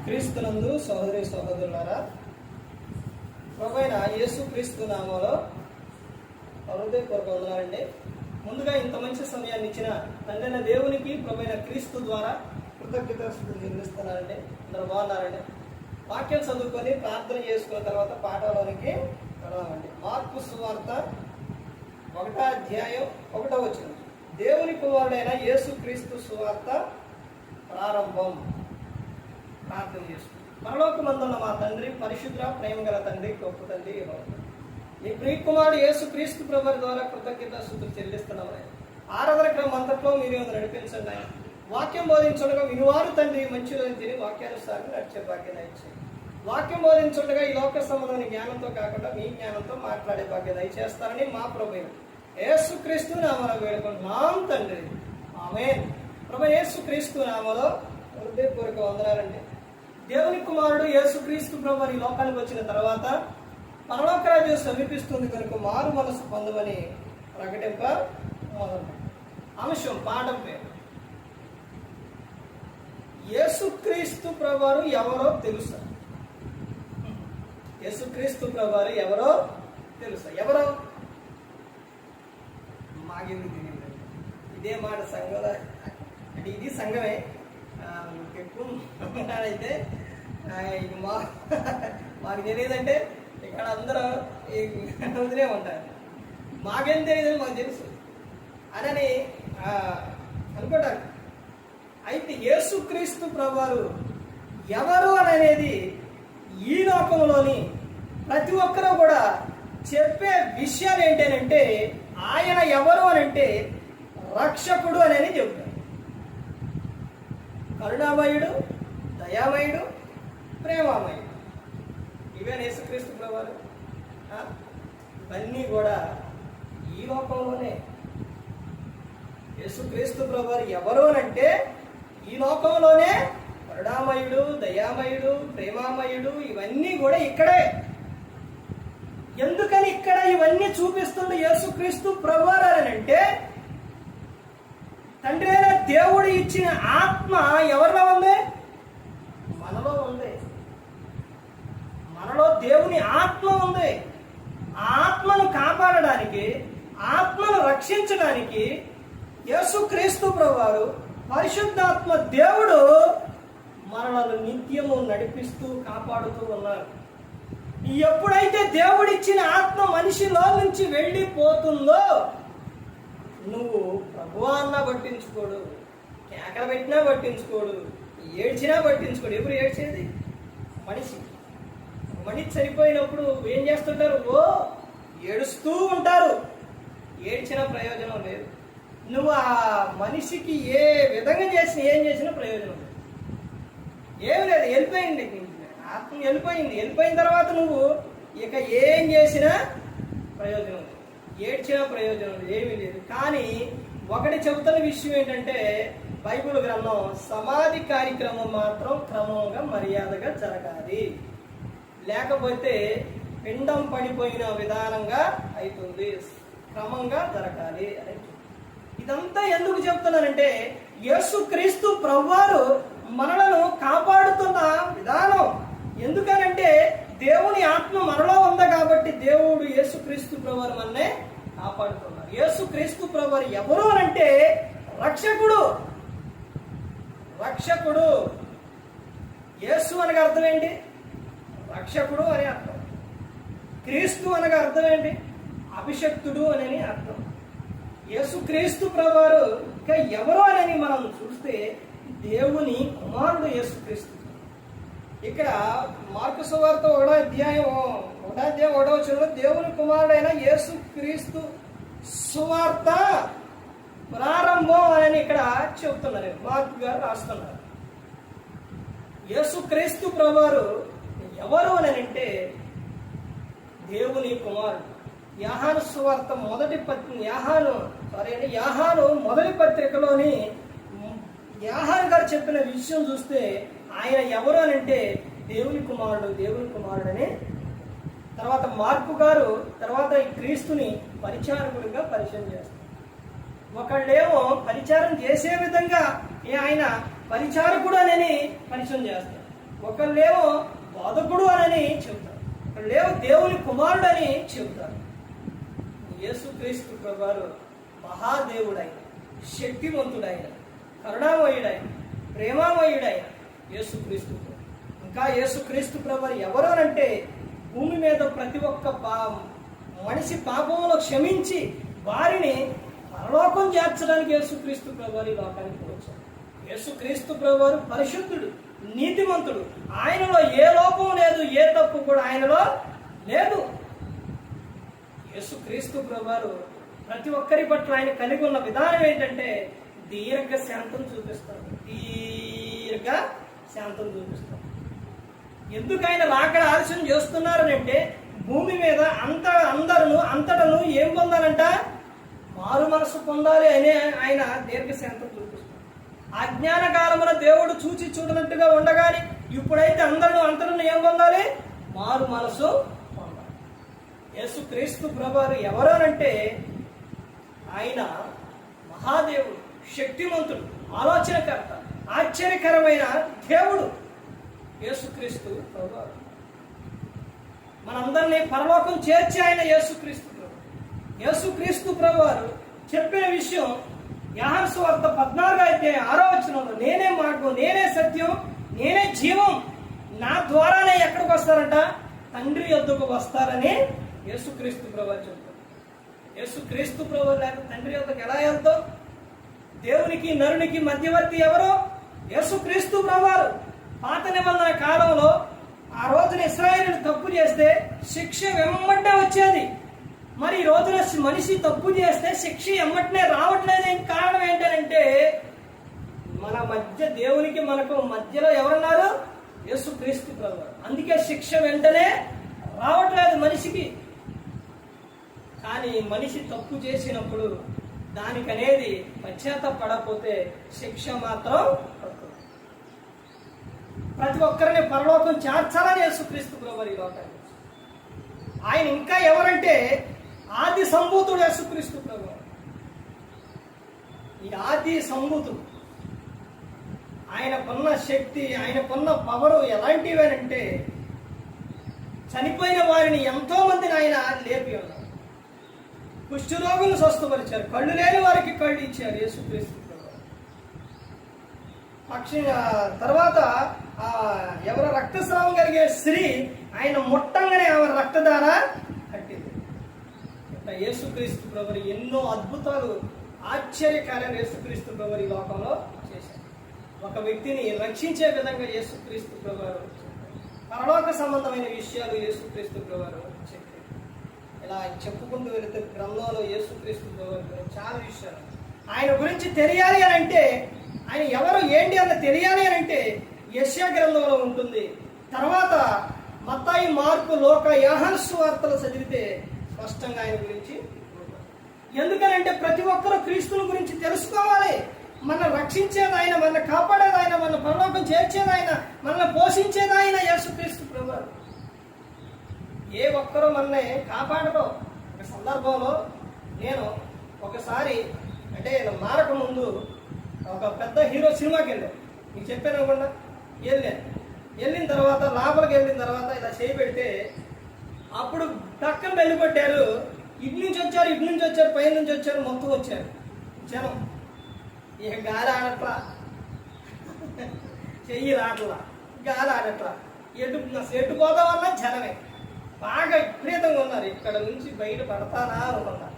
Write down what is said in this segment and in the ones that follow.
క్రీస్తునందు సహోదరి సహోదరులారా, ప్రభువైన యేసు క్రీస్తు నామములో హృదయపూర్వక వందనాలండి. ముందుగా ఇంత మంచి సమయాన్ని ఇచ్చిన తండ్రైన దేవునికి ప్రభువైన క్రీస్తు ద్వారా కృతజ్ఞతాస్తుతులు చెల్లిస్తున్నానండి. అందరూ బాగున్నారండి. వాక్యం చదువుకొని ప్రార్థన చేసుకున్న తర్వాత పాఠంలోనికి వెళదామండి. మార్కు సువార్త 1వ అధ్యాయం 1వ వచనం. దేవుని కుమారుడైన యేసు క్రీస్తు సువార్త ప్రారంభం. ప్రార్థన చేసుకుంటాం. పరలోకమందున్న మా తండ్రి, పరిశుద్ధ ప్రేమ గల తండ్రి, గొప్ప తండ్రి, నీ ప్రియకుమారుడు యేసు క్రీస్తు ప్రభువు ద్వారా కృతజ్ఞతాస్తుతులు చెల్లిస్తున్నాం. ఆరాధన క్రమం అంతట్లో మీరు నడిపించండి. వాక్యం బోధించుండగా వినువారు తండ్రి మంచిదని తిని వాక్యానుసారం నడిచే భాగ్యం ఇచ్చేయండి. వాక్యం బోధించుండగా ఈ లోక సంబంధమైన జ్ఞానంతో కాకుండా మీ జ్ఞానంతో మాట్లాడే భాగ్యం దయచేస్తారని మా ప్రభు యేసు క్రీస్తు నామలో వేడుకుంటున్నాం తండ్రి, ఆమేన్. ప్రభు యేసు క్రీస్తు నామలో హృదయపూర్వక వందనాలండి. దేవుని కుమారుడు యేసు క్రీస్తు ప్రభు ఈ లోకానికి వచ్చిన తర్వాత పరలోక రాజ్యం సమీపిస్తుంది కనుక మారు మనసు పొందమని ప్రకటింప మొదలు. అంశం పాఠం పేరు యేసుక్రీస్తు ప్రభువారు ఎవరో తెలుసా? యేసుక్రీస్తు ప్రభువారు ఎవరో తెలుసా? ఎవరో మాకెందుకు తెలియదు. ఇదే మాట సంఘంలో అంటే ఇది సంఘమే ఎక్కువ అయితే మాకు తెలియదంటే ఇక్కడ అందరూ వదిలే ఉంటారు. మాకేం తెలియదని మాకు తెలుసు అని అనుకుంటారు. అయితే యేసుక్రీస్తు ప్రభువారు ఎవరు అనేది ఈ లోకంలోని ప్రతి ఒక్కరూ కూడా చెప్పే విషయాలు ఏంటంటే ఆయన ఎవరు అనంటే రక్షకుడు అని చెబుతారు. కరుణామయుడు, దయామయుడు, ప్రేమామయుడు, ఇవే యేసుక్రీస్తు ప్రభువారు. ఇవన్నీ కూడా ఈ లోకంలోనే. యేసుక్రీస్తు ప్రభువారు ఎవరు అనంటే ఈ లోకంలోనే కరుణామయుడు, దయామయుడు, ప్రేమామయుడు, ఇవన్నీ కూడా ఇక్కడే. ఎందుకని ఇక్కడ ఇవన్నీ చూపిస్తుంది యేసుక్రీస్తు ప్రభువారు అని అంటే తండ్రి అయిన దేవుడు ఇచ్చిన ఆత్మ ఎవరిలో ఉంది? మనలో ఉంది. మనలో దేవుని ఆత్మ ఉంది. ఆ ఆత్మను కాపాడడానికి, ఆత్మను రక్షించడానికి యేసుక్రీస్తు ప్రభువారు పరిశుద్ధాత్మ దేవుడు మనలను నిత్యము నడిపిస్తూ కాపాడుతూ ఉన్నారు. ఎప్పుడైతే దేవుడిచ్చిన ఆత్మ మనిషిలో నుంచి వెళ్ళిపోతుందో నువ్వు ప్రభువా అన్నా పట్టించుకోడు, కేకలు పెట్టినా పట్టించుకోడు, ఏడ్చినా పట్టించుకోడు. ఎప్పుడు ఏడ్చేది? మనిషి. మనిషి చనిపోయినప్పుడు ఏం చేస్తుంటారు? ఏడుస్తూ ఉంటారు. ఏడ్చిన ప్రయోజనం లేదు. నువ్వు ఆ మనిషికి ఏ విధంగా ఏం చేసినా ప్రయోజనం లేదు. ఏమి లేదు. వెళ్ళిపోయింది ఆత్మ, వెళ్ళిపోయింది. వెళ్ళిపోయిన తర్వాత నువ్వు ఇక ఏం చేసినా ప్రయోజనం లేదు, ఏడ్చినా ప్రయోజనం లేదు, ఏమీ లేదు. కానీ ఒకటి చెబుతున్న విషయం ఏంటంటే బైబిల్ గ్రంథం సమాధి కార్యక్రమం మాత్రం క్రమంగా మర్యాదగా జరగాలి, లేకపోతే పిండం పడిపోయిన విధానంగా అవుతుంది. క్రమంగా జరగాలి అని. ఇదంతా ఎందుకు చెప్తున్నానంటే యేసుక్రీస్తు ప్రభువారు మనలను కాపాడుతున్న విధానం. ఎందుకనంటే దేవుని ఆత్మ మనలో ఉంది కాబట్టి దేవుడు యేసుక్రీస్తు ప్రభువారు మనల్ని కాపాడుతున్నారు. యేసుక్రీస్తు ప్రభువారు ఎవరు అనంటే రక్షకుడు. రక్షకుడు. యేసు అనగా అర్థం ఏంటి? రక్షకుడు అని అర్థం. క్రీస్తు అనగా అర్థం ఏంటి? అభిషక్తుడు అని అర్థం. యేసుక్రీస్తు ప్రభువారు ఇంకా ఎవరు అని మనం చూస్తే దేవుని కుమారుడు యేసుక్రీస్తు. ఇక్కడ మార్కు సువార్త 1వ అధ్యాయం 1వ వచనంలో దేవుని కుమారుడైన యేసుక్రీస్తు సువార్త ప్రారంభం అని ఇక్కడ చెబుతున్నారు. మార్కు గారు రాస్తున్నారు. యేసుక్రీస్తు ప్రభువారు ఎవరు అని అంటే దేవుని కుమారుడు. యోహాను సువార్త యోహాను మొదటి పత్రికలోని యోహాను గారు చెప్పిన విషయం చూస్తే ఆయన ఎవరు అని అంటే దేవుని కుమారుడు అని. తర్వాత మార్కు గారు తర్వాత ఈ క్రీస్తుని పరిచారకుడిగా పరిచయం చేస్తారు. ఒకళ్ళేమో పరిచారం చేసే విధంగా ఆయన పరిచారకుడు అని పరిచయం చేస్తారు. ఒకళ్ళేమో బోధకుడు అని చెబుతారు, ఒకళ్ళేమో దేవుని కుమారుడు అని చెబుతారు. యేసుక్రీస్తు ప్రభువారు మహాదేవుడైన, శక్తివంతుడైన, కరుణామయుడైన, ప్రేమామయుడైన యేసుక్రీస్తు. ఇంకా యేసుక్రీస్తు ప్రభువారు ఎవరు అంటే భూమి మీద ప్రతి ఒక్క మనిషి పాపంలో క్షమించి వారిని పరలోకం చేర్చడానికి యేసుక్రీస్తు ప్రభువారు ఈ లోకానికి వచ్చారు. యేసుక్రీస్తు ప్రభువారు పరిశుద్ధుడు, నీతిమంతుడు. ఆయనలో ఏ లోపం లేదు, ఏ తప్పు కూడా ఆయనలో లేదు. యేసుక్రీస్తు ప్రభువారు ప్రతి ఒక్కరి పట్ల ఆయన కలిగి ఉన్న విధానం ఏంటంటే దీర్ఘ శాంతం చూపిస్తారు. దీర్ఘ శాంతం చూపిస్తారు. ఎందుకు ఆయన రాకడ ఆలస్యం చేస్తున్నారనంటే భూమి మీద అంతటను ఏం పొందాలంట? మారు మనసు పొందాలి అనే ఆయన దీర్ఘశాంతం చూపిస్తారు. అజ్ఞాన కాలమున దేవుడు చూచి చూడనట్టుగా ఉండగాని ఇప్పుడైతే అంతటను ఏం పొందాలి? మారు మనసు పొందాలి. యేసుక్రీస్తు ప్రభువారు ఎవరనంటే ఆయన మహాదేవుడు, శక్తిమంతుడు, ఆలోచనకర్త, ఆశ్చర్యకరమైన దేవుడు యేసుక్రీస్తు ప్రభువారు. మనందరినీ పరలోకం చేర్చి ఆయన యేసుక్రీస్తు ప్రభు. యేసుక్రీస్తు ప్రభువారు చెప్పిన విషయం యోహాను సువార్త 14:6 నేనే మార్గం, నేనే సత్యం, నేనే జీవం, నా ద్వారానే ఎక్కడికి వస్తారంట? తండ్రి యొద్దకు వస్తారని యేసుక్రీస్తు ప్రభువారు చెప్తారు. యేసుక్రీస్తు ప్రభువారు లేక తండ్రి యొద్దకు ఎలా వెళ్తాం? దేవునికి నరునికి మధ్యవర్తి ఎవరు? యేసుక్రీస్తు ప్రభువారు. పాత నిబంధన కాలంలో ఆ రోజున ఇశ్రాయేలులు తప్పు చేస్తే శిక్ష వెంబడే వచ్చేది. మరి ఈ రోజున మనిషి తప్పు చేస్తే శిక్ష ఎమ్మటనే రావట్లేదు. కారణం ఏంటంటే మన మధ్య దేవునికి మనకు మధ్యలో ఎవరున్నారు? యేసుక్రీస్తు ప్రభువారు. అందుకే శిక్ష వెంటనే రావట్లేదు మనిషికి. కానీ మనిషి తప్పు చేసినప్పుడు దానికనేది పశ్చాత్తాపడకపోతే శిక్ష మాత్రం ప్రతి ఒక్కరిని పరలోకం చేర్చాలని యేసుక్రీస్తు ప్రభువారు ఈ లోకానికి. ఆయన ఇంకా ఎవరంటే ఆది సంభూతుడు యేసుక్రీస్తు ప్రభువారు. ఈ ఆది సంభూతుడు ఆయనకున్న శక్తి, ఆయనకున్న పవరు ఎలాంటివేనంటే చనిపోయిన వారిని ఎంతో మందిని ఆయన లేపి ఉన్నారు. కుష్ఠరోగులను స్వస్థపరిచారు, కళ్ళు లేని వారికి కళ్ళు ఇచ్చారు యేసుక్రీస్తు ప్రభువారు. తర్వాత ఎవరో రక్తస్రావం కలిగే స్త్రీ ఆయన ముట్టంగానే ఆమె రక్తధార కట్టింది. ఇట్లా యేసుక్రీస్తు ప్రభువారు ఎన్నో అద్భుతాలు, ఆశ్చర్యకార్యాలు యేసుక్రీస్తు ప్రభువారు ఈ లోకంలో చేశారు. ఒక వ్యక్తిని రక్షించే విధంగా యేసుక్రీస్తు ప్రభువారు పరలోక సంబంధమైన విషయాలు యేసుక్రీస్తు ప్రభువారు చెప్పారు. ఇలా చెప్పుకుంటూ వెళితే గ్రంథంలో యేసుక్రీస్తు ప్రభువారు చాలా విషయాలు ఆయన గురించి తెలియాలి అని అంటే, ఆయన ఎవరు ఏంటి అన్న తెలియాలి అని అంటే యెషయా గ్రంథంలో ఉంటుంది. తర్వాత మత్తయి, మార్కు, లోక, యోహాను సువార్తలు చదివితే స్పష్టంగా ఆయన గురించి. ఎందుకనంటే ప్రతి ఒక్కరూ క్రీస్తుని గురించి తెలుసుకోవాలి. మన రక్షించేది ఆయన, మన కాపాడేది ఆయన, మన పరలోకం చేర్చేది ఆయన, మనల్ని పోషించేది ఆయన యేసుక్రీస్తు ప్రభువారు. ఏ ఒక్కరూ మనల్ని కాపాడరు. ఒక సందర్భంలో నేను ఒకసారి అంటే మారక ముందు ఒక పెద్ద హీరో సినిమాకి వెళ్ళాను. మీకు చెప్పాను అనుకుండా వెళ్ళిన తర్వాత లోపలికి వెళ్ళిన తర్వాత ఇలా చేయి పెడితే అప్పుడు టక్కన వెళ్ళి కొట్టారు. ఇటు నుంచి వచ్చారు, పై నుంచి వచ్చారు, మొత్తం వచ్చారు జనం. ఇక గాలి ఆడట్లా, చెయ్యి రాట్లా, గాలి ఆడట్లా, ఎటు పోదామన్నా జనమే బాగా విపరీతంగా ఉన్నారు. ఇక్కడ నుంచి బయట పడతానా అనుకున్నా.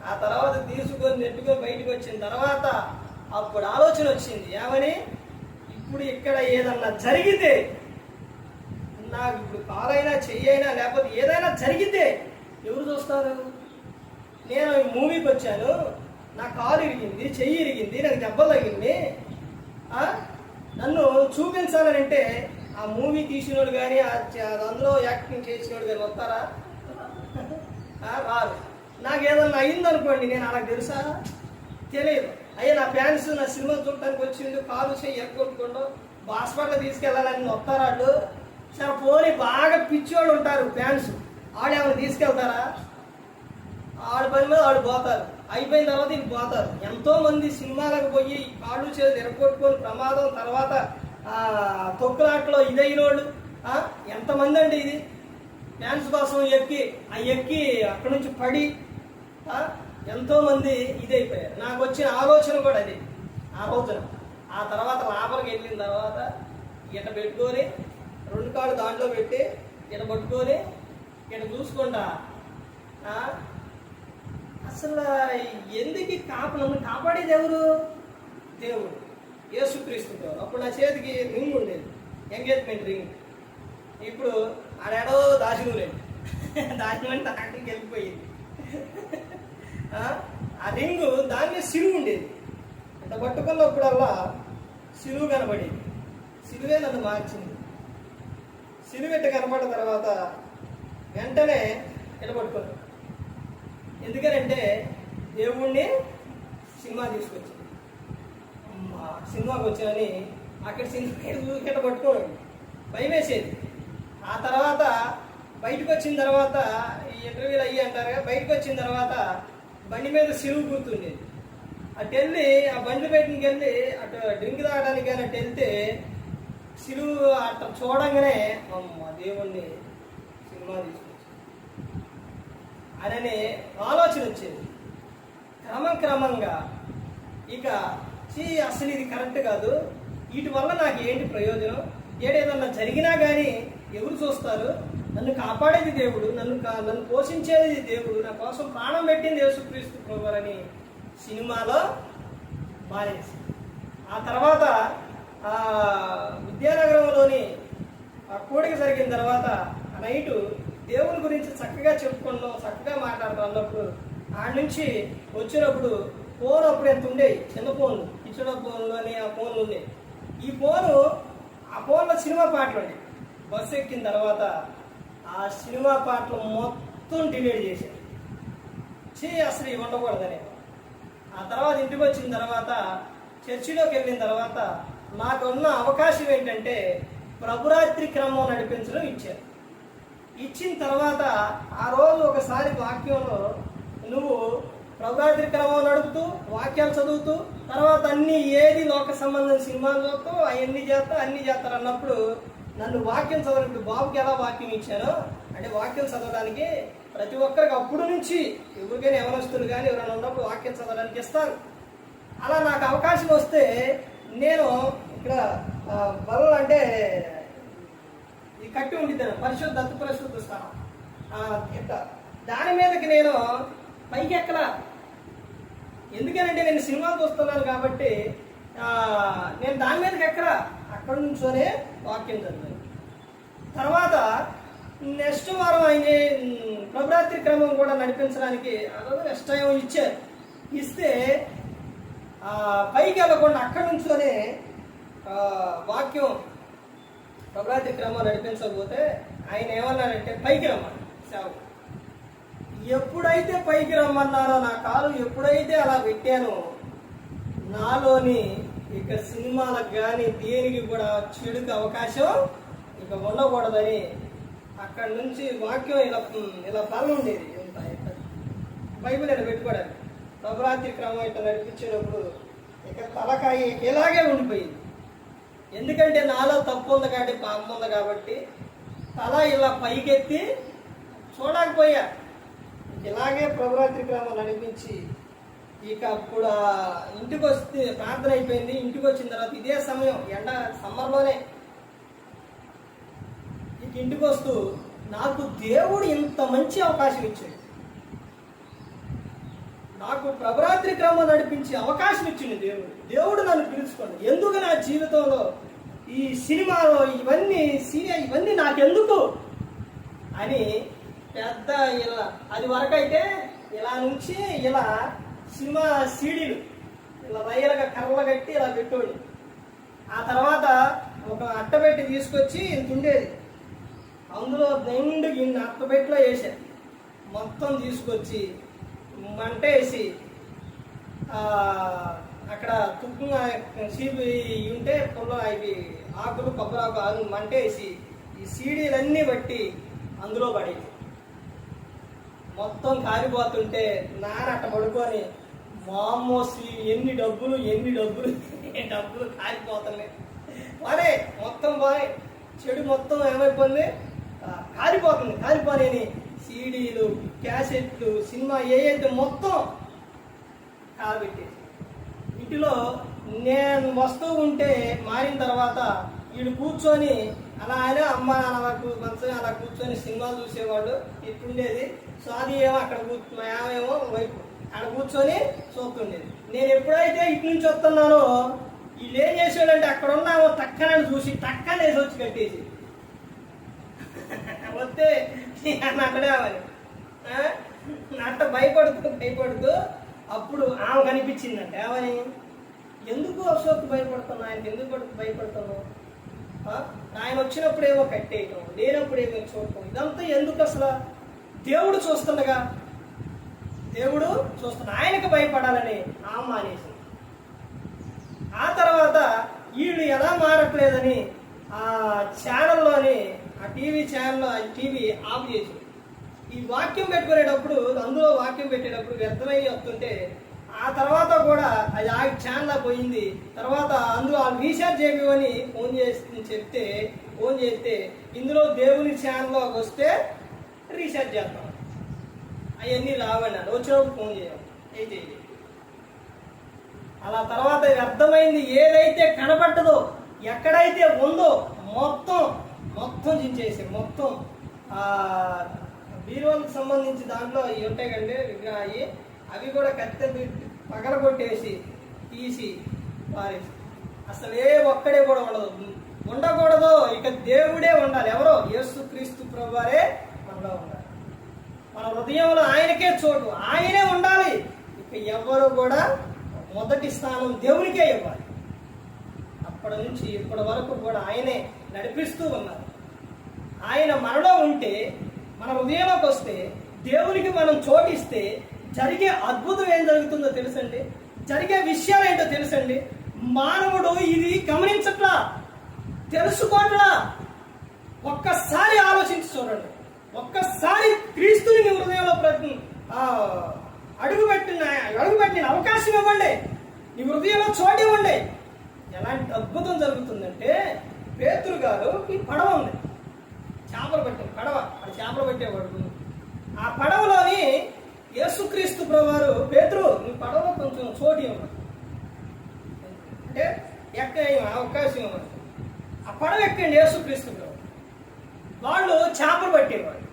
ఆ తర్వాత తీసుకొని నెట్టుకొని బయటకు వచ్చిన తర్వాత అప్పుడు ఆలోచన వచ్చింది. ఏమని? ఇప్పుడు ఇక్కడ ఏదన్నా జరిగితే, నాకు ఇప్పుడు కాలైనా చెయ్యైనా లేకపోతే ఏదైనా జరిగితే ఎవరు చూస్తారు? నేను ఈ మూవీకి వచ్చాను, నా కాలు ఇరిగింది, చెయ్యి ఇరిగింది, నాకు దెబ్బలు తగిలింది, నన్ను చూపించాలని అంటే ఆ మూవీ తీసినోడు కానీ అందులో యాక్టింగ్ చేసినోడు కానీ వస్తారా? రాదు. నాకు ఏదన్నా అయిందనుకోండి, నేను అలా తెలుసా? తెలియదు. అయ్యా నా ఫ్యాన్స్ నా సినిమా చూడటానికి వచ్చిండు, కాలు చెయ్యి ఎగ్గొట్టుకోండు, హాస్పిటల్ తీసుకెళ్ళాలని వస్తారా వాళ్ళు? సరే పోనీ బాగా పిచ్చోళ్ళు ఉంటారు ఫ్యాన్స్, ఆడు ఏమైనా తీసుకెళ్తారా? ఆడు పని మీద ఆడు పోతారు, అయిపోయిన తర్వాత ఇంక పోతారు. ఎంతో మంది సినిమాలకు పోయి కాళ్ళు చేతులు ఎరగొట్టుకొని ప్రమాదం, తర్వాత తొక్కులాట్లో ఇదైనోళ్ళు ఎంతమంది అండి. ఇది డ్యాన్స్ కోసం ఎక్కి అక్కడి నుంచి పడి ఎంతోమంది ఇదైపోయారు. నాకు వచ్చిన ఆలోచన కూడా అది ఆ రోజున. ఆ తర్వాత లోపలికి వెళ్ళిన తర్వాత ఇట పెట్టుకొని 2 కాళ్ళు దాంట్లో పెట్టి ఇట పట్టుకొని ఇట చూసుకుంటా అసలు ఎందుకు నన్ను కాపాడేది ఎవరు? దేవుడు, యేసుక్రీస్తు. అప్పుడు నా చేతికి రింగ్ ఉండేది, ఎంగేజ్మెంట్ రింగ్. ఇప్పుడు ఆడేడో దాచినూరేంటి దాచినంటే అక్కడికి వెళ్ళిపోయింది. ఆ రింగు దాన్ని సిలువు ఉండేది. అంత పట్టుకున్నప్పుడల్లా సిలువు కనబడేది. సిలువే నన్ను మార్చింది. సిలువెట్ట కనపడిన తర్వాత వెంటనే నిలబట్టుకున్నాను. ఎందుకనంటే దేవుణ్ణి సినిమా తీసుకొచ్చింది. సినిమాకి వచ్చానని అక్కడ సినిమా పట్టుకోండి భయం వేసేది. ఆ తర్వాత బయటకు వచ్చిన తర్వాత ఈ ఇంటర్వ్యూలు అయ్యి అంటారు కదా, బయటకు వచ్చిన తర్వాత బండి మీద సిలువు గుర్తుండేది. అటు వెళ్ళి ఆ బండి బయటకి వెళ్ళి అటు డ్రింక్ తాగడానికి కానీ అటు వెళ్తే సిలువు అట్లా చూడంగానే అమ్మ దేవుణ్ణి సినిమా తీసుకొచ్చి అననే ఆలోచన వచ్చేది. క్రమంగా ఇక అసలు ఇది కరెక్ట్ కాదు, వీటి వల్ల నాకు ఏంటి ప్రయోజనం, ఏదైనా జరిగినా కానీ ఎవరు చూస్తారు, నన్ను కాపాడేది దేవుడు, నన్ను పోషించేది దేవుడు, నా కోసం ప్రాణం పెట్టింది యేసుక్రీస్తు ప్రభువు అని సినిమాలో మానేసి. ఆ తర్వాత విద్యానగరంలోని కూడిక జరిగిన తర్వాత ఆ నైటు దేవుని గురించి చక్కగా చెప్పుకున్నాం, చక్కగా మాట్లాడుతాం అన్నప్పుడు ఆడ నుంచి వచ్చినప్పుడు ఫోన్ అప్పుడు ఎంత ఉండేవి, చిన్న ఫోన్లు, కిచడ ఫోన్లు అని ఆ ఫోన్లు ఉండేవి. ఆ ఫోన్లో సినిమా పాటలు ఉండేవి. బస్సు ఎక్కిన తర్వాత ఆ సినిమా పాటలు మొత్తం డిలీట్ చేశారు. అసలు ఇవి ఉండకూడదని. ఆ తర్వాత ఇంటికి వచ్చిన తర్వాత చర్చిలోకి వెళ్ళిన తర్వాత నాకున్న అవకాశం ఏంటంటే ప్రభురాత్రి క్రమం నడిపించడం ఇచ్చారు. ఇచ్చిన తర్వాత ఆ రోజు ఒకసారి వాక్యంలో నువ్వు ప్రభురాత్రి క్రమం నడుపుతూ వాక్యాలు చదువుతూ తర్వాత ఏది లోక సంబంధం సినిమాలు చూస్తూ అన్ని చేస్తారు అన్నప్పుడు నన్ను వాక్యం చదవడానికి బాబుకి ఎలా వాక్యం ఇచ్చానో అంటే వాక్యం చదవడానికి ప్రతి ఒక్కరికి అప్పుడు నుంచి ఎవరికైనా ఎవరొస్తున్నారు కానీ ఎవరైనా ఉన్నప్పుడు వాక్యం చదవడానికి ఇస్తారు. అలా నాకు అవకాశం వస్తే నేను ఇక్కడ బలం అంటే ఈ కట్టి ఉండిద్దాను పరిశుద్ధ స్థానం దాని మీదకి నేను పైకి ఎక్కలా. ఎందుకనంటే నేను సినిమాలు చూస్తున్నాను కాబట్టి నేను దాని మీదకి ఎక్కలా, అక్కడి నుంచోనే వాక్యం చదివాను. తర్వాత నెక్స్ట్ వారం ఆయన ప్రభురాత్రి క్రమం కూడా నడిపించడానికి ఆ రోజు నెక్స్ట్ టైం ఇచ్చారు. ఇస్తే పైకి వెళ్ళకుండా అక్కడి నుంచోనే వాక్యం ప్రభురాత్రి క్రమం నడిపించకపోతే ఆయన ఏమన్నారంటే పైకి రమ్మని సేవకు. ఎప్పుడైతే పైకి రమ్మన్నారో నా కాలు ఎప్పుడైతే అలా పెట్టానో నాలోని ఇక సినిమాలకు కానీ దేనికి కూడా చెడుకు అవకాశం ఇక ఉండకూడదని అక్కడి నుంచి వాక్యం ఇలా తల ఉండేది. బైబిల్ ఇలా పెట్టుకోవడానికి ప్రభురాత్రి క్రమం ఇట్లా నడిపించేటప్పుడు ఇక తలకాయ ఇలాగే ఉండిపోయింది. ఎందుకంటే నాలో తప్పు ఉంది కాబట్టి పాపం ఉంది కాబట్టి తల ఇలా పైకెత్తి చూడకపోయా. ఇలాగే ప్రభురాత్రి క్రమం నడిపించి ఇక అప్పుడు ఇంటికి వస్తే ప్రార్థన అయిపోయింది. ఇంటికి వచ్చిన తర్వాత ఇదే సమయం సమ్మర్లోనే ఇక ఇంటికి వస్తూ నాకు దేవుడు ఇంత మంచి అవకాశం ఇచ్చాడు, నాకు ప్రభురాత్రి క్రమం నడిపించి అవకాశం ఇచ్చింది దేవుడు నన్ను పిలుచుకోండి. ఎందుకు నా జీవితంలో ఈ సినిమాలో ఇవన్నీ నాకెందుకు అని పెద్ద ఇలా అది వరకైతే ఇలా నుంచి ఇలా సినిమా సీడీలు ఇలా రైలుగా కర్రలు కట్టి ఇలా పెట్టోడు. ఆ తర్వాత ఒక అట్టపెట్టి తీసుకొచ్చి ఇంత ఉండేది, అందులో నిండు ఇన్ని అట్టపెట్టిలో వేసాను. మొత్తం తీసుకొచ్చి మంట వేసి అక్కడ తుప్పు సీపి ఉంటే పుల్ల ఇవి ఆకులు కొబ్బరాకు మంట వేసి ఈ సీడీలన్నీ బట్టి అందులో పడేది. మొత్తం కారిపోతుంటే నాన్న అట్ట పడుకొని ఎన్ని డబ్బులు కారిపోతున్నాయి బానే మొత్తం బానే, చెడు మొత్తం ఏమైపోయింది, కాలిపోతుంది. కాలిపోని సీడీలు, క్యాసెట్లు, సినిమా ఏదైతే మొత్తం కాలబెట్టేసి ఇంటిలో నేను వస్తూ ఉంటే మారిన తర్వాత వీడు కూర్చొని అలా ఆయన అమ్మ అలా మంచిగా అలా కూర్చొని సినిమాలు చూసేవాడు. ఇట్టుండేది. సో అది ఏమో అక్కడ ఏమేమో వైపు అక్కడ కూర్చొని చూస్తుండేది. నేను ఎప్పుడైతే ఇటు నుంచి వస్తున్నానో వీళ్ళు ఏం చేసేవాడంటే అక్కడ ఉన్నామో టక్కనని చూసి టక్కన వేసి వచ్చి కట్టేసి వస్తే అక్కడే అవని అట్ట భయపడుతూ అప్పుడు ఆమె కనిపించిందంటే ఏమని, ఎందుకు అశోక్ భయపడుతున్నావు, ఆయనకి ఎందుకు భయపడుతున్నావు, ఆయన వచ్చినప్పుడేమో కట్టేయటం, లేనప్పుడేమో చూడటం, ఇదంతా ఎందుకు అసలు, దేవుడు చూస్తుండగా, దేవుడు చూస్తున్నా, ఆయనకు భయపడాలని ఆమె మానేసింది. ఆ తర్వాత వీళ్ళు ఎలా మారట్లేదని ఆ ఛానల్లోని ఆ టీవీ ఛానల్లో ఆ టీవీ ఆఫ్ చేసి ఈ వాక్యం పెట్టుకునేటప్పుడు అందులో వాక్యం పెట్టేటప్పుడు వ్యర్థమై వస్తుంటే ఆ తర్వాత కూడా అది ఆ ఛానల్ పోయింది. తర్వాత అందులో రీఛార్జ్ చేయమని ఫోన్ చేస్తే ఇందులో దేవుని ఛానల్లోకి వస్తే రీఛార్జ్ చేస్తాం, అవన్నీ రావన్నాడు, వచ్చినప్పుడు ఫోన్ చేయాలి అయితే. అలా తర్వాత అర్థమైంది, ఏదైతే కనబడ్డదో ఎక్కడైతే ఉందో మొత్తం చించేసి మొత్తం బీరువాలకు సంబంధించి దాంట్లో అవి ఉంటాయి కండి విగ్రహాలు, అవి కూడా కత్తె పగలగొట్టేసి తీసి పారేసి అసలు ఏ ఒక్కడే కూడా ఉండకూడదు. ఇక దేవుడే ఉండాలి. ఎవరో యేసుక్రీస్తు ప్రభువారే మనలో ఉండాలి. మన హృదయంలో ఆయనకే చోటు, ఆయనే ఉండాలి. ఇక ఎవరు కూడా మొదటి స్థానం దేవునికే ఇవ్వాలి. అప్పటి నుంచి ఇప్పటి వరకు కూడా ఆయనే నడిపిస్తూ ఉన్నారు. ఆయన మనలో ఉంటే, మన హృదయంలోకి వస్తే, దేవునికి మనం చోటిస్తే జరిగే అద్భుతం ఏం జరుగుతుందో తెలుసండి. జరిగే విషయాలు ఏంటో తెలుసండి. మానవుడు ఇది గమనించట్లా, తెలుసుకోవట్లా. ఒక్కసారి ఆలోచించి చూడండి. ఒక్కసారి క్రీస్తుని మీ హృదయంలో అడుగుపెట్టిన అవకాశం ఇవ్వండి. నీ హృదయంలో చోటు ఇవ్వండి. ఎలాంటి అద్భుతం జరుగుతుందంటే, పేతురు గారు ఈ పడవ ఉంది, చేపలు పట్టే పడవ, అది చేపలు పట్టేవాడు. ఆ పడవలోని యేసుక్రీస్తు ప్రభువారు, పేతురు నీ పడవలో కొంచెం చోటు ఇవ్వండి అంటే ఎక్క అవకాశం ఇవ్వండి. ఆ పడవ ఎక్కండి యేసుక్రీస్తు ప్రభు. వాళ్ళు చేపలు పట్టేవాడు.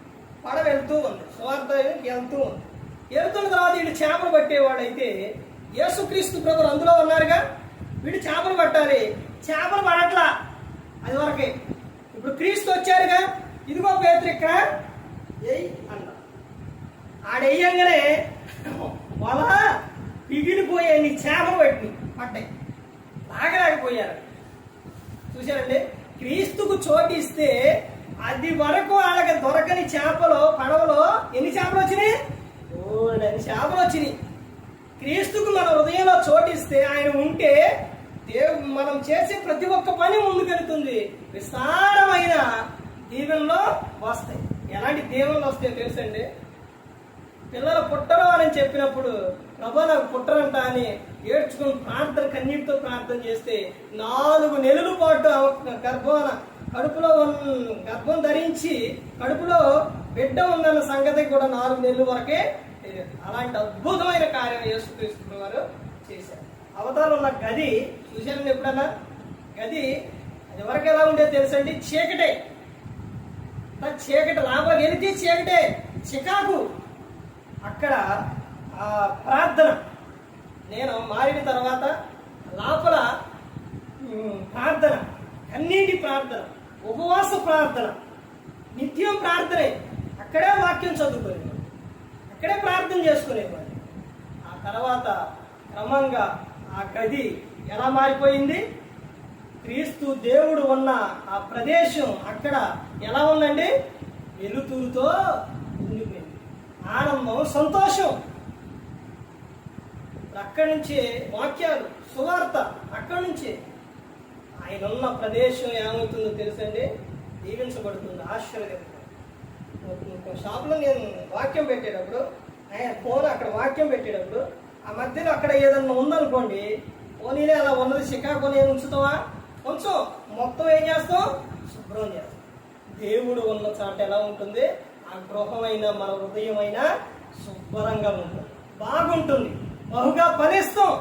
పడవ వెళ్తూ ఉంది, సువార్త వెళ్తూ ఉంది. వెళ్తున్న తర్వాత వీడు చేపలు పట్టేవాడు. అయితే యేసుక్రీస్తు ప్రభు అందులో ఉన్నారుగా, వీడు చేపలు పట్టాలి, చేపలు పడట్లా అది వరకే. ఇప్పుడు క్రీస్తు వచ్చారుగా, ఇదిగో పేతురు ఇక్కడ ఎయ్ అన్న, ఆడెయ్యంగానే వల పిగిలిపోయే నీ చేపలు పట్టాయి, లాగలేకపోయారు. చూశారండి, క్రీస్తుకు చోటిస్తే అది వరకు వాళ్ళకి దొరకని చేపలు పడవలో ఎన్ని చేపలు వచ్చినాయి? 2 చేపలు వచ్చినాయి. క్రీస్తుకు మన హృదయంలో చోటిస్తే, ఆయన ఉంటే మనం చేసే ప్రతి ఒక్క పని ముందుకెళ్తుంది. విస్తారమైన దీవెనలో వస్తాయి. ఎలాంటి దీవెనలు వస్తాయో తెలుసండి. పిల్లలు పుట్టరు అని చెప్పినప్పుడు, ప్రభు నాకు పుట్టరంట అని ఏడ్చుకుని కన్నీటితో ప్రార్థన చేస్తే 4 నెలల పాటు గర్భం ధరించి కడుపులో బిడ్డ ఉందన్న సంగతి కూడా 4 నెలల వరకే తెలియదు. అలాంటి అద్భుతమైన కార్యం యేసుక్రీస్తు వారు చేశారు. అవతారం ఉన్న గది చూశారండి ఎప్పుడన్నా? గది అది వరకు ఎలా ఉండేది తెలుసండి, చీకటే. చీకటి లోపలికి వెళితే చీకటే, చికాకు. అక్కడ ఆ ప్రార్థన, నేను మారిన తర్వాత లోపల ప్రార్థన, కన్నీటి ప్రార్థన, ఉపవాస ప్రార్థన, నిత్యం ప్రార్థనే. అక్కడే వాక్యం చదువుకునేవాడు, అక్కడే ప్రార్థన చేసుకునేవాడు. ఆ తర్వాత క్రమంగా ఆ గది ఎలా మారిపోయింది? క్రీస్తు దేవుడు ఉన్న ఆ ప్రదేశం అక్కడ ఎలా ఉందండి? వెలుతురుతో ఉండిపోయింది. ఆనందం, సంతోషం. అక్కడి నుంచే వాక్యాలు, సువార్త అక్కడి నుంచే. ఆయన ఉన్న ప్రదేశం ఏమవుతుందో తెలుసండి, దీవించబడుతుంది, ఆశ్చర్యకరంగా. షాప్లో నేను వాక్యం పెట్టేటప్పుడు, ఆయన ఫోన్ అక్కడ వాక్యం పెట్టేటప్పుడు ఆ మధ్యలో అక్కడ ఏదన్నా ఉందనుకోండి, పోనీలే అలా ఉన్నది చికాకు నేను ఉంచుతావా? కొంచెం మొత్తం ఏం చేస్తాం? శుభ్రం చేస్తాం. దేవుడు ఉన్న చోట ఎలా ఉంటుంది? ఆ గృహమైనా మన హృదయమైనా శుభ్రంగా ఉంటుంది, బాగుంటుంది, బహుగా ఫలిస్తాం.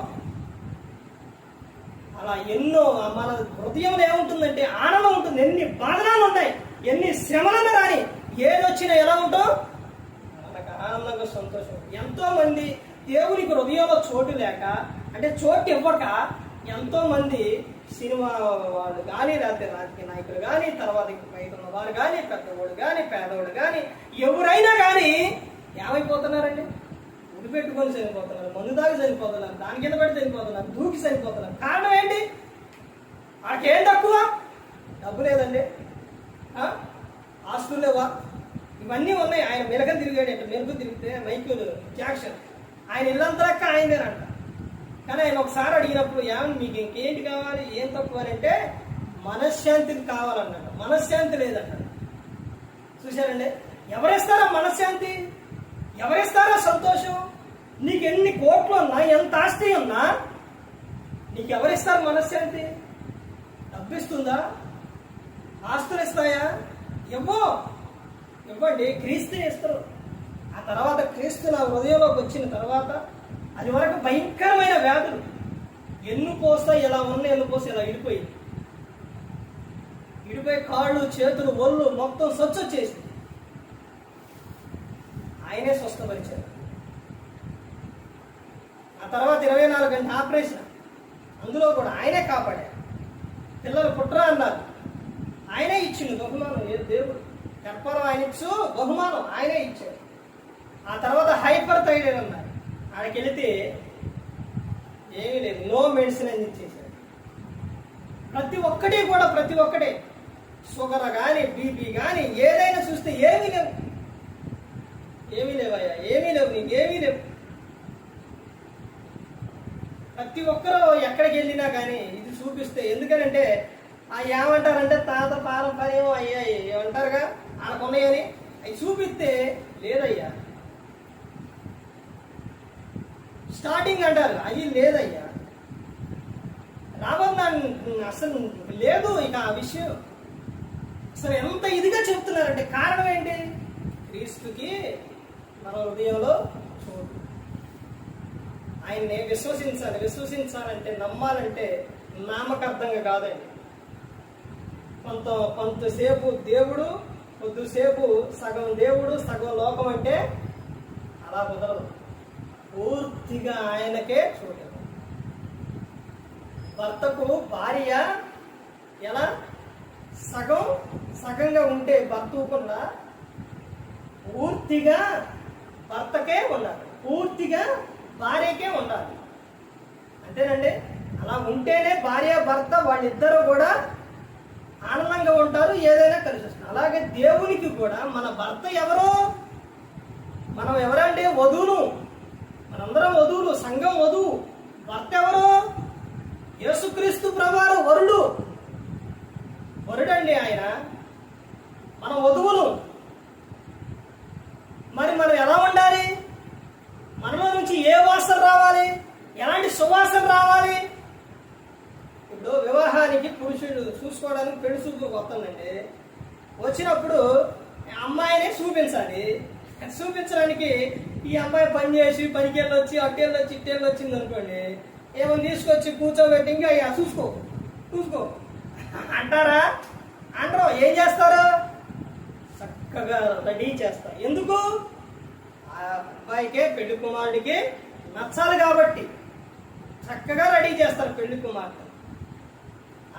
అలా ఎన్నో మన హృదయంలో ఏముంటుందంటే ఆనందం ఉంటుంది. ఎన్ని బాధనాలు ఉన్నాయి, ఎన్ని శ్రమలను రాని ఏదొచ్చినా ఎలా ఉంటాం? మనకు ఆనందంగా, సంతోషం. ఎంతో మంది దేవునికి హృదయంలో చోటు లేక, అంటే చోటు ఇవ్వక, ఎంతో మంది సినిమా వాళ్ళు కానీ, లేకపోతే రాజకీయ నాయకులు కానీ, తర్వాత బయట ఉన్న వారు కానీ, పెద్దవాడు కానీ, పేదవాడు కానీ, ఎవరైనా కానీ ఏమైపోతున్నారండి? ఉడిపెట్టుకొని చనిపోతున్నారు, మందు దాగి చనిపోతున్నారు, దాని కింద పడి చనిపోతున్నారు, దూకి చనిపోతున్నారు. కారణం ఏంటి? ఆడికేం తక్కువ? డబ్బు లేదండి, ఆస్తులు లేవా? ఇవన్నీ ఉన్నాయి. ఆయన మెలక తిరిగాడు, మెరుగు తిరిగితే మైకేల్ జాక్సన్ ఆయన ఇల్లంతా ఆయనదేనంట. కానీ ఆయన ఒకసారి అడిగినప్పుడు, ఏమని మీకు ఇంకేంటి కావాలి, ఏం తక్కువ అంటే మనశ్శాంతికి కావాలన్నట్ట. మనశ్శాంతి లేదన్నట్టు. చూశారండి? ఎవరిస్తారా మనశ్శాంతి? ఎవరిస్తారా సంతోషం? నీకు ఎన్ని కోట్లు ఉన్నా, ఎంత ఆస్తి ఉన్నా, నీకు ఎవరిస్తారు మనశ్శాంతి? డబ్బిస్తుందా? ఆస్తులు ఇస్తాయా? ఇవ్వండి. క్రీస్తుని ఇస్తారు. ఆ తర్వాత క్రీస్తు నా హృదయంలోకి వచ్చిన తర్వాత అది వరకు భయంకరమైన వ్యాధులు ఎన్ను పోస్తా ఇలా ఉన్నాయి, ఎన్ను పోస్తా ఇలా ఇడిపోయి కాళ్ళు, చేతులు, ఒళ్ళు మొత్తం స్వచ్ఛొచ్చేసి ఆయనే స్వస్థపరిచారు. ఆ తర్వాత 24 గంటల ఆపరేషన్, అందులో కూడా ఆయనే కాపాడారు. పిల్లలు పుట్రా అన్నారు, ఆయనే ఇచ్చిండు బహుమానం. దేవుడు గర్భంలో ఆయన ఇచ్చు బహుమానం ఆయనే ఇచ్చాడు. ఆ తర్వాత హైపర్ థైరాయిడ్ అన్నారు, ఆడికి వెళితే ఏమీ లేదు, నో మెడిసిన్ అని ఇచ్చేసాడు. ప్రతి ఒక్కటే షుగర్ కానీ, బీపీ కానీ, ఏదైనా చూస్తే ఏమీ లేవయ్యా, నీకేమీ లేవు. ప్రతి ఒక్కరూ ఎక్కడికి వెళ్ళినా కానీ ఇది చూపిస్తే, ఎందుకనంటే ఏమంటారంటే తాత పారంపర్యం అయ్యాయి ఏమంటారుగా ఆడకున్నాయని, అవి చూపిస్తే లేదయ్యా. స్టార్టింగ్ అంటారు, అది లేదయ్యా, రాబోతున్నాను అసలు లేదు. ఇక ఆ విషయం అసలు ఎంత ఇదిగా చెప్తున్నారంటే కారణం ఏంటి? క్రీస్తుకి మన హృదయంలో చోటు. ఆయన్ని విశ్వసించాలంటే, నమ్మాలంటే నామకార్థంగా కాదండి. కొంతసేపు దేవుడు, కొద్దిసేపు సగం దేవుడు, సగం లోకం అంటే అలా కుదరదు. పూర్తిగా ఆయనకే చోటు. భర్తకు భార్య ఎలా సగంగా ఉంటే భర్త ఊకుండా పూర్తిగా భర్తకే ఉండాలి, పూర్తిగా భార్యకే ఉండాలి. అంతేనండి. అలా ఉంటేనే భార్య భర్త వాళ్ళిద్దరూ కూడా ఆనందంగా ఉంటారు, ఏదైనా కలిసి వస్తుంది. అలాగే దేవునికి కూడా మన భర్త ఎవరు? మనం ఎవరంటే వధువులు, మనందరం వధువులు, సంఘం వధువు. భర్త ఎవరు? యేసుక్రీస్తు ప్రభువారు వరుడండి ఆయన. మనం వధువులు. మరి మనం ఎలా ఉండాలి? మనలో నుంచి ఏ వాసన రావాలి? ఎలాంటి సువాసన రావాలి? ఇప్పుడు వివాహానికి పురుషుడు చూసుకోవడానికి పెళ్లి చూపులకు వస్తుందండి. వచ్చినప్పుడు అమ్మాయిని చూపించాలి. చూపించడానికి ఈ అమ్మాయి పని చేసి పనికెళ్ళొచ్చి అట్టేళ్ళొచ్చి ఇట్టేళ్ళొచ్చింది అనుకోండి, ఏమో తీసుకొచ్చి కూర్చోబెట్టి ఇంకా చూసుకో అంటారా? అంటారు. ఏం చేస్తారు? చక్కగా రెడీ చేస్తారు. ఎందుకు? ఆ అబ్బాయికే, పెళ్లి కుమారుడికి నచ్చాలి కాబట్టి చక్కగా రెడీ చేస్తారు పెళ్లి కుమార్తె.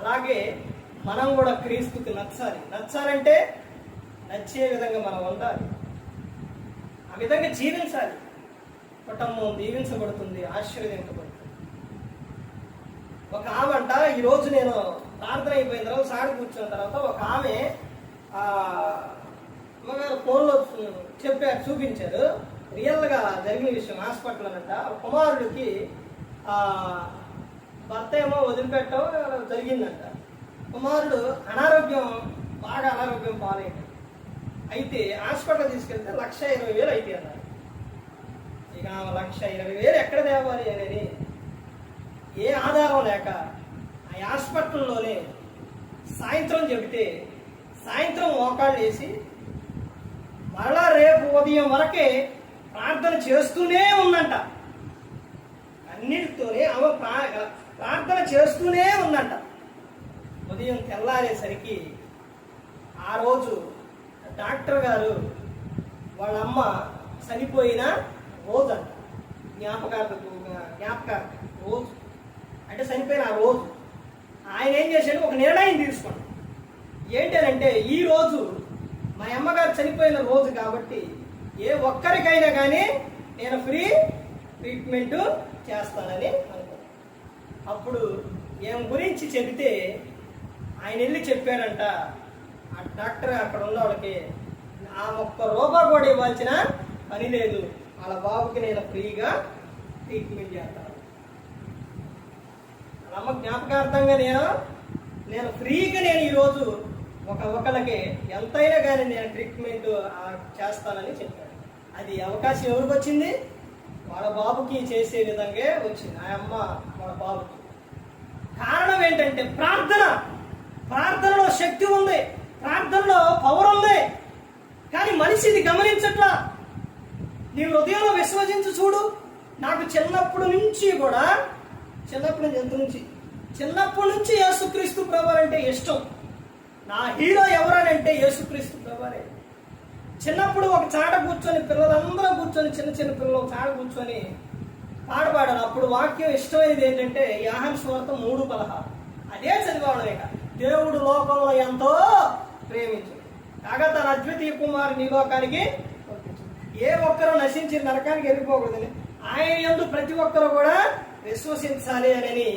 అలాగే మనం కూడా క్రీస్తుకి నచ్చాలంటే నచ్చే విధంగా మనం ఉండాలి, ఆ విధంగా జీవించాలి. కుటుంబం దీవించబడుతుంది, ఆశీర్వదించబడుతుంది. ఒక ఆమె అంట, ఈరోజు నేను ప్రార్థన అయిపోయిన తర్వాత సాడి కూర్చున్న తర్వాత ఒక ఆమె అమ్మగారు ఫోన్లో చూపించారు, రియల్గా జరిగిన విషయం. హాస్పిటల్ అంట, కుమారుడికి భర్త ఏమో వదిలిపెట్టడం జరిగిందంట. కుమారుడు బాగా అనారోగ్యం పాలైంది. అయితే హాస్పిటల్ తీసుకెళ్తే 1,20,000 అయితే అన్నారు. ఇక 1,20,000 ఎక్కడ తేవాలి అనేది ఏ ఆధారం లేక ఆ హాస్పిటల్లోనే సాయంత్రం చెబితే సాయంత్రం మోకాళ్ళు వేసి మరలా రేపు ఉదయం వరకే ప్రార్థన చేస్తూనే ఉందంట. అన్నిటితోనే ఆమె ప్రార్థన చేస్తూనే ఉందంట. ఉదయం తెల్లారేసరికి ఆ రోజు డాక్టర్ గారు వాళ్ళ అమ్మ చనిపోయిన రోజు అంట, జ్ఞాపకార్థ రోజు అంటే చనిపోయిన ఆ రోజు ఆయన ఏం చేశాడు, ఒక నిర్ణయం తీసుకున్నాడు. ఏంటంటే ఈ రోజు మా అమ్మగారు చనిపోయిన రోజు కాబట్టి ఏ ఒక్కరికైనా కానీ నేను ఫ్రీ ట్రీట్మెంట్ చేస్తానని అనుకున్నాను. అప్పుడు ఏం గురించి చెబితే ఆయన వెళ్ళి చెప్పాడంట, ఆ డాక్టర్ అక్కడ ఉన్న వాళ్ళకి ఆ ₹1 కూడా ఇవ్వాల్సిన పని లేదు, వాళ్ళ బాబుకి నేను ఫ్రీగా ట్రీట్మెంట్ చేస్తాను. అమ్మ జ్ఞాపకార్థంగా నేను ఫ్రీగా ఈరోజు ఒకళ్ళకి ఎంతైనా కానీ నేను ట్రీట్మెంట్ చేస్తానని చెప్పాడు. అది అవకాశం ఎవరికి వచ్చింది? వాళ్ళ బాబుకి చేసే విధంగా వచ్చింది ఆ అమ్మ వాళ్ళ బాబుకి. కారణం ఏంటంటే ప్రార్థనలో శక్తి ఉంది, ప్రార్థనలో పవర్ ఉంది. కానీ మనిషి ఇది గమనించట్లా. నీ హృదయంలో విశ్వసించి చూడు. నాకు చిన్నప్పటి నుంచి యేసుక్రీస్తు ప్రభువు అంటే ఇష్టం. నా హీరో ఎవరనంటే యేసుక్రీస్తు ప్రభువే. చిన్నప్పుడు ఒక చాట కూర్చొని పిల్లలందరూ కూర్చొని చిన్న పిల్లలు ఒక చాట కూర్చొని పాడపాడారు. అప్పుడు వాక్యం ఇష్టమైనది ఏంటంటే యోహాను సువార్త 3:16. అదే చదివాడు. ఇక దేవుడు లోకంలో ఎంతో ప్రేమించు కాగా తన అద్వితీయ కుమారుని ఈ లోకానికి ఏ ఒక్కరూ నశించి నరకానికి వెళ్ళిపోకూడదని ఆయన యందు ప్రతి ఒక్కరు కూడా విశ్వసించాలి అని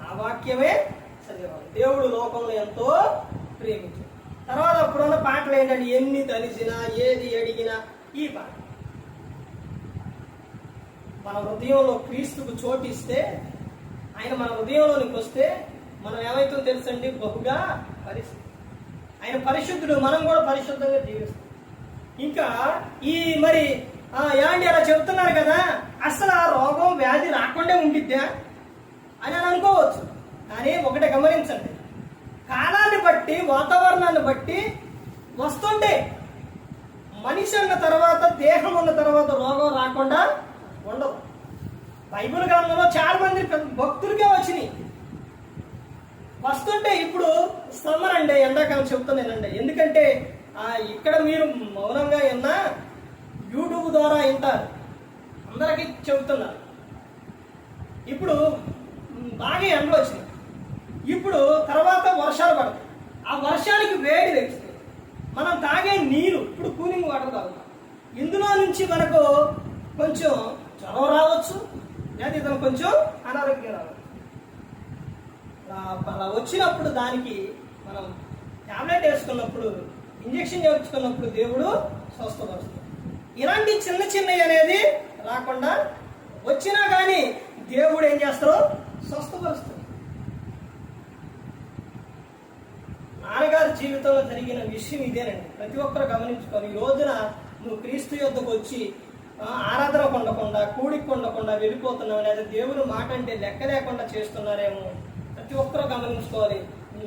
ఆ వాక్యమే చదివాడు. దేవుడు లోకంలో ఎంతో ప్రేమించు. తర్వాత అప్పుడున్న పాటలు ఏంటంటే ఎన్ని తలిసినా ఏది అడిగినా ఈ పాట. మన హృదయంలో క్రీస్తుకు చోటిస్తే ఆయన మన హృదయంలోనికి వస్తే మనం ఏమైతుందో తెలుసండి, బహుగా పరిస్థితి. ఆయన పరిశుద్ధుడు, మనం కూడా పరిశుద్ధంగా జీవిస్తాం. ఇంకా ఈ మరి ఏమండి అలా చెబుతున్నారు కదా, అసలు ఆ రోగం వ్యాధి రాకుండా ఉండిద్దా అని అనుకోవచ్చు. కానీ ఒకటి గమనించండి, కాలాన్ని బట్టి వాతావరణాన్ని బట్టి వస్తుంటే మనిషి అన్న తర్వాత దేహం ఉన్న తర్వాత రోగం రాకుండా ఉండదు. బైబిల్ గ్రంథంలో చాలా మంది భక్తులకే వచ్చినాయి. వస్తుంటే ఇప్పుడు సమ్మర్ అండి, ఎండాకాలం చెప్తున్నానండి. ఎందుకంటే ఇక్కడ మీరు మౌనంగా విన్నా యూట్యూబ్ ద్వారా వింటారు, అందరికీ చెబుతున్నారు. ఇప్పుడు బాగా ఎండలు వచ్చినాయి. ఇప్పుడు తర్వాత వర్షాలు పడతాయి. ఆ వర్షానికి వేడి తెస్తుంది. మనం తాగే నీరు ఇప్పుడు కూలింగ్ వాటర్ తాగుతాం. ఇందులో నుంచి మనకు కొంచెం జ్వరం రావచ్చు, లేదా ఇతను కొంచెం అనారోగ్యం రావచ్చు. అలా వచ్చినప్పుడు దానికి మనం టాబ్లెట్ వేసుకున్నప్పుడు, ఇంజక్షన్ చేయించుకున్నప్పుడు దేవుడు స్వస్థపరుస్తాడు. ఇలాంటి చిన్నవి అనేది రాకుండా వచ్చినా కానీ దేవుడు ఏం చేస్తాడు, స్వస్థపరుస్తాడు. నాన్నగారి జీవితంలో జరిగిన విషయం ఇదేనండి. ప్రతి ఒక్కరు గమనించుకొని ఈ రోజున నువ్వు క్రీస్తు యొద్దకు వచ్చి ఆరాధన ఉండకుండా, కూడికి ఉండకుండా వెళ్ళిపోతున్నావు, లేదా దేవుడు మాట అంటే లెక్క లేకుండా చేస్తున్నారేమో ప్రతి ఒక్కరూ గమనించుకోవాలి.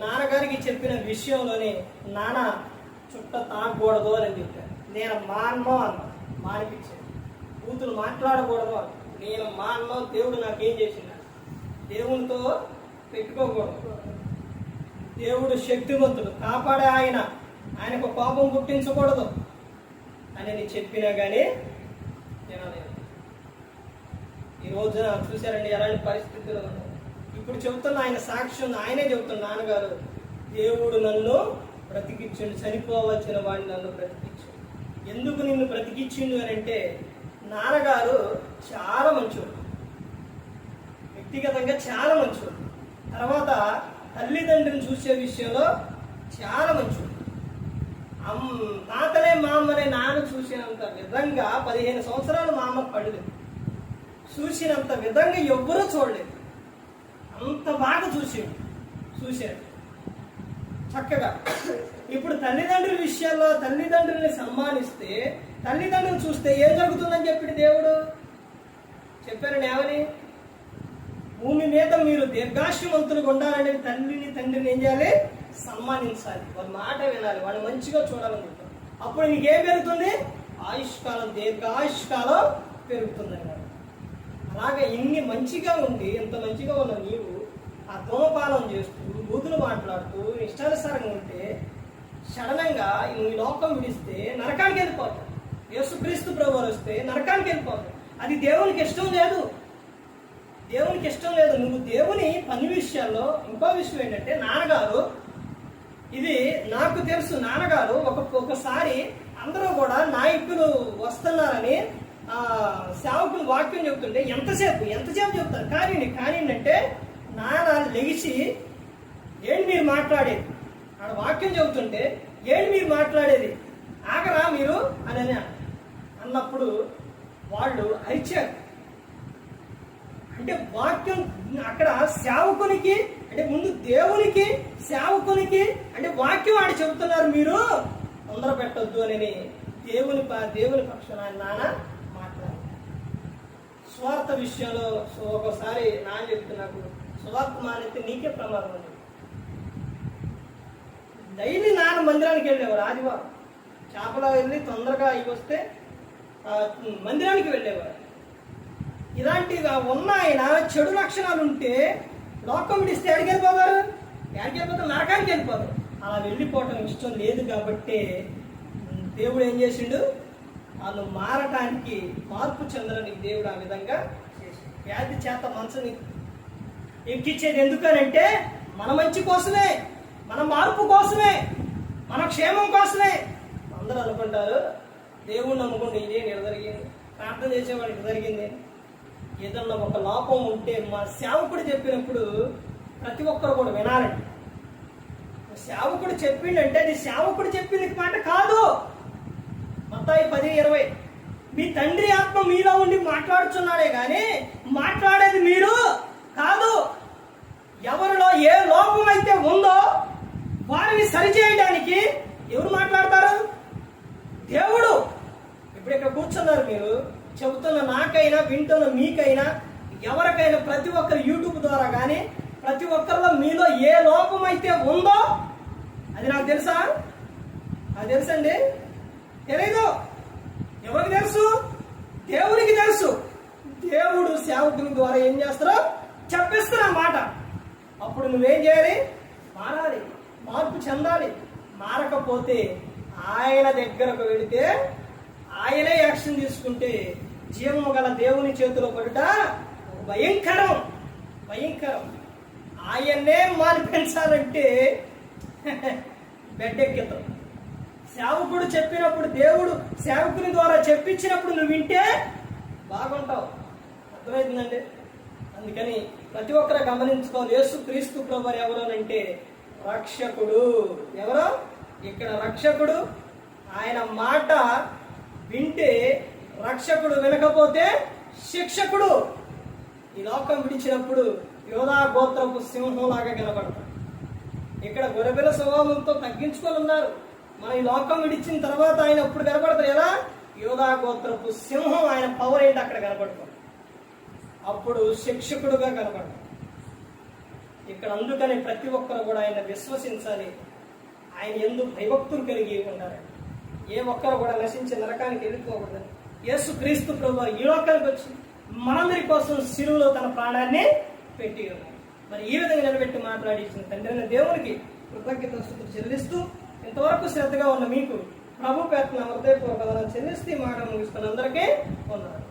నాన్నగారికి చెప్పిన విషయంలోనే నాన్న చుట్ట తాగకూడదు అని చెప్పాను. నేను మానమో అన్న, మానిపించాను. కూతురు మాట్లాడకూడదు అన్న, నేను మానమో. దేవుడు నాకేం చేసిన, దేవునితో పెట్టుకోకూడదు. దేవుడు శక్తివంతుడు, కాపాడే ఆయనకు కోపం పుట్టించకూడదు అని నేను చెప్పినా కానీ వినలేదు. ఈ రోజున చూశారండి ఎలాంటి పరిస్థితులు. ఇప్పుడు చెబుతున్న ఆయన సాక్ష్యం, ఆయనే చెబుతున్న నాన్నగారు, దేవుడు నన్ను బ్రతికిచ్చిండు, చనిపోవలసిన వాడిని నన్ను బ్రతికిచ్చిండు. ఎందుకు నిన్ను బ్రతికిచ్చిండు అని అంటే నాన్నగారు చాలా మంచివాడు, వ్యక్తిగతంగా చాలా మంచివాడు. తర్వాత తల్లిదండ్రిని చూసే విషయంలో చాలా మంచివాడు. తాతనే మా అమ్మనే నాన్న చూసినంత విధంగా 15 సంవత్సరాలు మా అమ్మ పడలేదు, చూసినంత విధంగా ఎవ్వరూ చూడలేదు. అంత బాగా చూశాడు చక్కగా. ఇప్పుడు తల్లిదండ్రుల విషయాల్లో తల్లిదండ్రుల్ని సన్మానిస్తే, తల్లిదండ్రులు చూస్తే ఏం జరుగుతుందని చెప్పి దేవుడు చెప్పారని ఏమని, భూమి మీద మీరు దీర్ఘాయుష్మంతులుగా ఉండాలని తండ్రిని ఏం చేయాలి? సన్మానించాలి. వారి మాట వినాలి, వాడిని మంచిగా చూడాలనుకుంటారు. అప్పుడు నీకేం పెరుగుతుంది? ఆయుష్కాలం, దీర్ఘాయుష్కాలం పెరుగుతుంది అన్నాడు. అలాగే ఇన్ని మంచిగా ఉండి, ఇంత మంచిగా ఉన్న నీవు ఆ ధూమపానం చేస్తూ, బూతులు మాట్లాడుతూ, ఇష్టానుసారంగా ఉంటే సడనంగా ఈ లోకం విడిస్తే నరకానికి వెళ్ళిపోతాడు. యేసుక్రీస్తు ప్రభువు వస్తే నరకానికి వెళ్ళిపోతాడు. అది దేవునికి ఇష్టం లేదు. దేవునికి ఇష్టం లేదు. నువ్వు దేవుని పని విషయాల్లో ఇంకో విషయం ఏంటంటే, నాన్నగారు ఇది నాకు తెలుసు, నాన్నగారు ఒకసారి అందరూ కూడా నాయకులు వస్తున్నారని సేవకులు వాక్యం చెబుతుంటే ఎంతసేపు చెప్తారు. కానీ అంటే నాన్న లెగిసి ఏంటి మీరు మాట్లాడేది? ఆడ వాక్యం చెబుతుంటే ఏంటి మీరు మాట్లాడేది? ఆగరా మీరు అని అన్నప్పుడు వాళ్ళు అరిచారు. అంటే వాక్యం అక్కడ సేవకునికి, అంటే ముందు దేవునికి, సేవకునికి అంటే వాక్యం ఆడి చెబుతున్నారు, మీరు తొందర పెట్టొద్దు అని దేవుని పక్షాన నాన్న మాట్లాడారు. స్వార్థ విషయంలో ఒకసారి నాన్న చెప్తున్నప్పుడు, స్వార్థ మానైతే నీకే ప్రమాదం ఉంది. డైలీ నాన్న మందిరానికి వెళ్ళేవారు. ఆదివారం చేపల వెళ్ళి తొందరగా అవి వస్తే మందిరానికి వెళ్ళేవారు. ఇలాంటిగా ఉన్న ఆయన చెడు లక్షణాలు ఉంటే లోకం విడిస్తే ఎక్కడికి వెళ్ళిపోతారు? నరకానికి వెళ్ళిపోతారు. అలా వెళ్ళిపోవటం ఇష్టం లేదు కాబట్టి దేవుడు ఏం చేసిండు? వాళ్ళు మారటానికి, మార్పు చెందడానికి దేవుడు ఆ విధంగా చేసిండు. వ్యాధి చేత మనసుని ఎక్కిచ్చేది ఎందుకనంటే మన మంచి కోసమే, మన మార్పు కోసమే, మన క్షేమం కోసమే. అందరూ అనుకుంటారు దేవుడు నమ్ముకుంటే ఇదే జరిగింది, ప్రార్థన చేసేవాడు ఇది జరిగింది. ఏదన్నా ఒక లోపం ఉంటే మా సేవకుడు చెప్పినప్పుడు ప్రతి ఒక్కరు కూడా వినాలండి. సేవకుడు చెప్పిండంటే అది సేవకుడు చెప్పింది మాట కాదు. మత్తయి 10:20 మీ తండ్రి ఆత్మ మీలో ఉండి మాట్లాడుచున్నాడే కానీ మాట్లాడేది మీరు కాదు. ఎవరిలో ఏ లోపం అయితే ఉందో వారిని సరిచేయడానికి ఎవరు మాట్లాడతారు? దేవుడు. ఇప్పుడు ఇక్కడ కూర్చున్నారు మీరు, చెబుతున్న నాకైనా, వింటున్న మీకైనా, ఎవరికైనా, ప్రతి ఒక్కరు యూట్యూబ్ ద్వారా కానీ ప్రతి ఒక్కరిలో మీలో ఏ లోపం అయితే ఉందో అది నాకు తెలుసా? అది తెలుసండి? తెలీదు. ఎవరికి తెలుసు? దేవునికి తెలుసు. దేవుడు సేవకుని ద్వారా ఏం చేస్తారో చెప్పిస్తున్నా మాట. అప్పుడు నువ్వేం చేయాలి? మారాలి, మార్పు చెందాలి. మారకపోతే ఆయన దగ్గరకు వెళితే ఆయనే యాక్షన్ తీసుకుంటే జీవము గల దేవుని చేతిలో పడుట భయంకరం. ఆయన్నే మానిపించాలంటే బెడ్డెక్కితం. సేవకుడు చెప్పినప్పుడు, దేవుడు సేవకుని ద్వారా చెప్పించినప్పుడు నువ్వు వింటే బాగుంటావు. అర్థమవుతుందండి? అందుకని ప్రతి ఒక్కరు గమనించుకోవాలి. యేసుక్రీస్తు ప్రభువు ఎవరోనంటే రక్షకుడు. ఎవరో ఇక్కడ రక్షకుడు. ఆయన మాట వింటే రక్షకుడు, వినకపోతే శిక్షకుడు. ఈ లోకం విడిచినప్పుడు యోధా గోత్రపు సింహంలాగా కనబడతాడు. ఇక్కడ గొర్రెపిల్ల స్వభావంతో తగ్గించుకొని ఉన్నారు. మన ఈ లోకం విడిచిన తర్వాత ఆయన అప్పుడు కనబడతారు ఎలా? యోధా గోత్రపు సింహం. ఆయన పవర్ ఏంటి అక్కడ కనబడతాడు. అప్పుడు శిక్షకుడుగా కనబడతాడు ఇక్కడ. అందుకని ప్రతి ఒక్కరు కూడా ఆయన విశ్వసించాలి. ఆయన యందు భయభక్తులు కలిగి ఉండాలి. ఏ ఒక్కరు కూడా నశించి నరకానికి వెళ్ళిపోకూడదని యేసుక్రీస్తు ప్రభువు ఈ లోకానికి వచ్చి మనందరి కోసం శిలువలో తన ప్రాణాన్ని పెట్టి ఉన్నారు. మరి ఈ విధంగా నిలబెట్టి మాట్లాడించిన తండ్రి దేవునికి కృతజ్ఞతలు చెల్లిస్తూ, ఇంతవరకు శ్రద్ధగా ఉన్న మీకు ప్రభు పేరున హృదయపూర్వక చెల్లిస్తూ మాట ముగిస్తున్న అందరికీ ఉన్నారు.